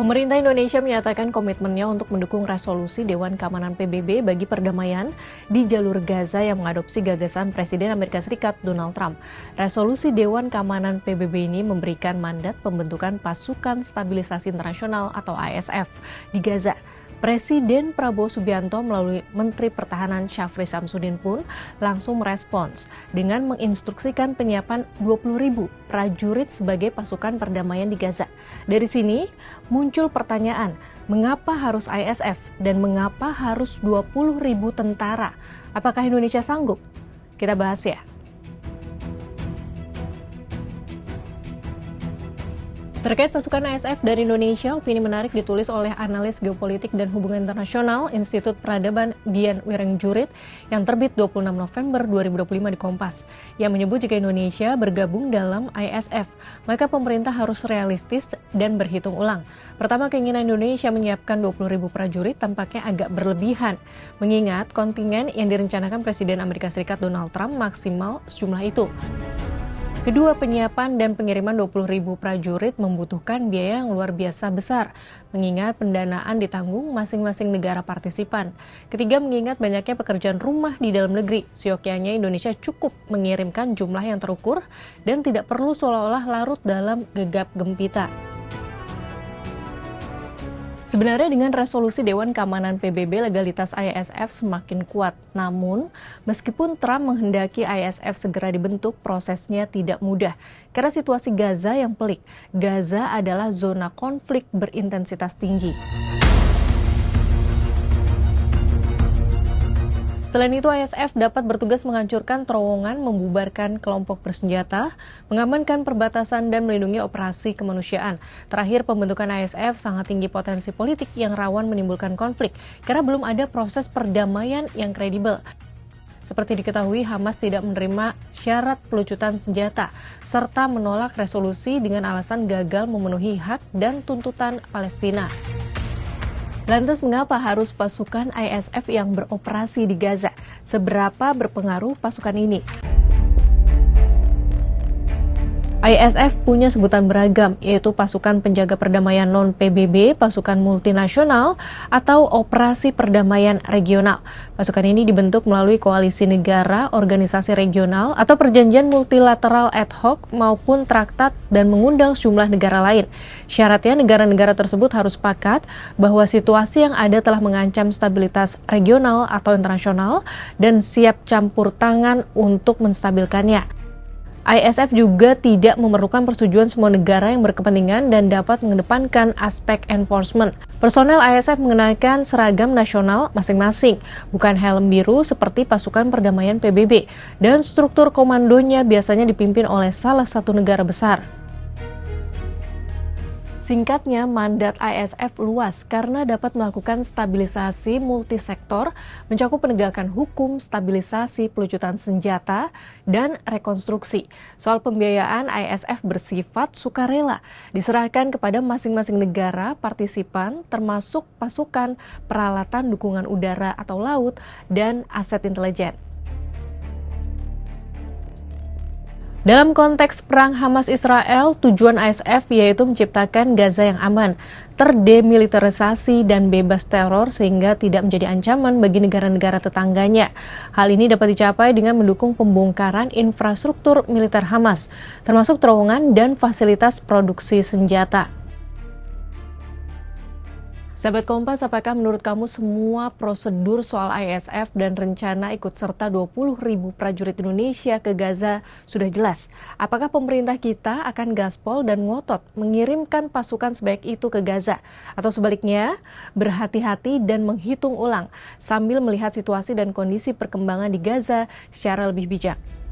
Pemerintah Indonesia menyatakan komitmennya untuk mendukung resolusi Dewan Keamanan PBB bagi perdamaian di jalur Gaza yang mengadopsi gagasan Presiden Amerika Serikat Donald Trump. Resolusi Dewan Keamanan PBB ini memberikan mandat pembentukan Pasukan Stabilisasi Internasional atau ISF di Gaza. Presiden Prabowo Subianto melalui Menteri Pertahanan Syafri Samsudin pun langsung merespons dengan menginstruksikan penyiapan 20.000 prajurit sebagai pasukan perdamaian di Gaza. Dari sini muncul pertanyaan, mengapa harus ISF dan mengapa harus 20.000 tentara? Apakah Indonesia sanggup? Kita bahas ya. Terkait pasukan ISF dari Indonesia, opini menarik ditulis oleh analis geopolitik dan hubungan internasional Institut Peradaban Dian Wirenjurit yang terbit 26 November 2025 di Kompas. Yang menyebut jika Indonesia bergabung dalam ISF, maka pemerintah harus realistis dan berhitung ulang. Pertama, keinginan Indonesia menyiapkan 20.000 prajurit tampaknya agak berlebihan, mengingat kontingen yang direncanakan Presiden Amerika Serikat Donald Trump maksimal sejumlah itu. Kedua, penyiapan dan pengiriman 20.000 prajurit membutuhkan biaya yang luar biasa besar, mengingat pendanaan ditanggung masing-masing negara partisipan. Ketiga, mengingat banyaknya pekerjaan rumah di dalam negeri, seyogyanya Indonesia cukup mengirimkan jumlah yang terukur dan tidak perlu seolah-olah larut dalam gegap gempita. Sebenarnya dengan resolusi Dewan Keamanan PBB, legalitas ISF semakin kuat. Namun, meskipun Trump menghendaki ISF segera dibentuk, prosesnya tidak mudah. Karena situasi Gaza yang pelik. Gaza adalah zona konflik berintensitas tinggi. Selain itu, ISF dapat bertugas menghancurkan terowongan, membubarkan kelompok bersenjata, mengamankan perbatasan, dan melindungi operasi kemanusiaan. Terakhir, pembentukan ISF sangat tinggi potensi politik yang rawan menimbulkan konflik, karena belum ada proses perdamaian yang kredibel. Seperti diketahui, Hamas tidak menerima syarat pelucutan senjata, serta menolak resolusi dengan alasan gagal memenuhi hak dan tuntutan Palestina. Lantas mengapa harus pasukan ISF yang beroperasi di Gaza? Seberapa berpengaruh pasukan ini? ISF punya sebutan beragam, yaitu Pasukan Penjaga Perdamaian Non-PBB, Pasukan Multinasional, atau Operasi Perdamaian Regional. Pasukan ini dibentuk melalui koalisi negara, organisasi regional, atau perjanjian multilateral ad hoc maupun traktat dan mengundang sejumlah negara lain. Syaratnya negara-negara tersebut harus sepakat bahwa situasi yang ada telah mengancam stabilitas regional atau internasional dan siap campur tangan untuk menstabilkannya. ISF juga tidak memerlukan persetujuan semua negara yang berkepentingan dan dapat mengedepankan aspek enforcement. Personel ISF mengenakan seragam nasional masing-masing, bukan helm biru seperti pasukan perdamaian PBB, dan struktur komandonya biasanya dipimpin oleh salah satu negara besar. Singkatnya, mandat ISF luas karena dapat melakukan stabilisasi multisektor, mencakup penegakan hukum, stabilisasi pelucutan senjata, dan rekonstruksi. Soal pembiayaan, ISF bersifat sukarela, diserahkan kepada masing-masing negara partisipan, termasuk pasukan, peralatan dukungan udara atau laut, dan aset intelijen. Dalam konteks perang Hamas-Israel, tujuan ISF yaitu menciptakan Gaza yang aman, terdemilitarisasi dan bebas teror sehingga tidak menjadi ancaman bagi negara-negara tetangganya. Hal ini dapat dicapai dengan mendukung pembongkaran infrastruktur militer Hamas, termasuk terowongan dan fasilitas produksi senjata. Sahabat Kompas, apakah menurut kamu semua prosedur soal ISF dan rencana ikut serta 20.000 prajurit Indonesia ke Gaza sudah jelas? Apakah pemerintah kita akan gaspol dan ngotot mengirimkan pasukan sebaik itu ke Gaza? Atau sebaliknya, berhati-hati dan menghitung ulang sambil melihat situasi dan kondisi perkembangan di Gaza secara lebih bijak?